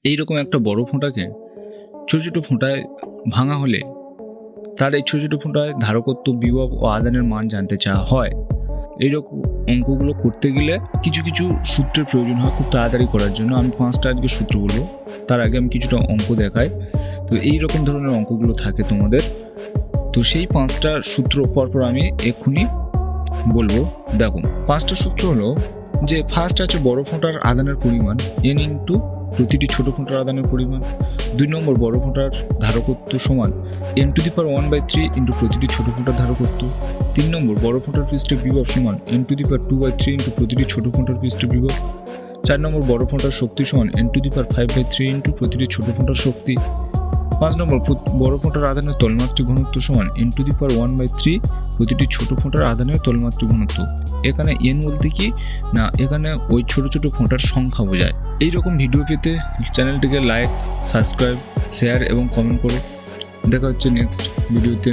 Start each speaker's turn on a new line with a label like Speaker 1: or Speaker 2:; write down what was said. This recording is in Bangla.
Speaker 1: এইরকম একটা বড় ফোঁটাকে ছোট ছোট ফোঁটায় ভাঙা হলে তার এই ছোট ছোট ফোঁটায় ধারকত্ব, বিভব ও আদানের মান জানতে চাওয়া হয়। এইরকম অঙ্কগুলো করতে গেলে কিছু কিছু সূত্রের প্রয়োজন হয় খুব তাড়াতাড়ি করার জন্য। আমি 5টা আজকে সূত্র বলবো, তার আগে আমি কিছুটা অঙ্ক দেখাই। তো এইরকম ধরনের অঙ্কগুলো থাকে তোমাদের। তো সেই 5টা সূত্র পরপর আমি এক্ষুনি বলবো। দেখো, 5টা সূত্র হলো যে ফার্স্ট আছে বড় ফোঁটার আদানের পরিমাণ n ইন্টু প্রতিটি ছোট ফোঁটার আদানের পরিমাণ। 2 নম্বর বড় ফোঁটার ধারকত্ব সমান n⁻⁴ ইন্টু প্রতিটি ছোট ফোঁটার ধারকত্ব। 3 নম্বর বড় ফোঁটার পৃষ্ঠের বিভব সমান n⁻²/3 ইন্টু প্রতিটি ছোট ফোঁটার পৃষ্ঠের বিভব। 4 নম্বর বড় ফোঁটার শক্তি সমান n⁵/3 ইন্টু প্রতিটি ছোট ফোঁটার শক্তি। 5 নম্বর বড় ফোঁটার আধানের তলমাত্রিক ঘনত্ব সমান n⁻⁴ প্রতিটি ছোট ফোঁটার আধানের তলমাত্রিক ঘনত্ব। এখানে n বলতে কি না, এখানে ওই ছোট ছোট ফোঁটার সংখ্যা বোঝায়। এইরকম ভিডিও পেতে চ্যানেলটিকে লাইক, সাবস্ক্রাইব, শেয়ার এবং কমেন্ট করো। দেখা হচ্ছে নেক্সট ভিডিওতে।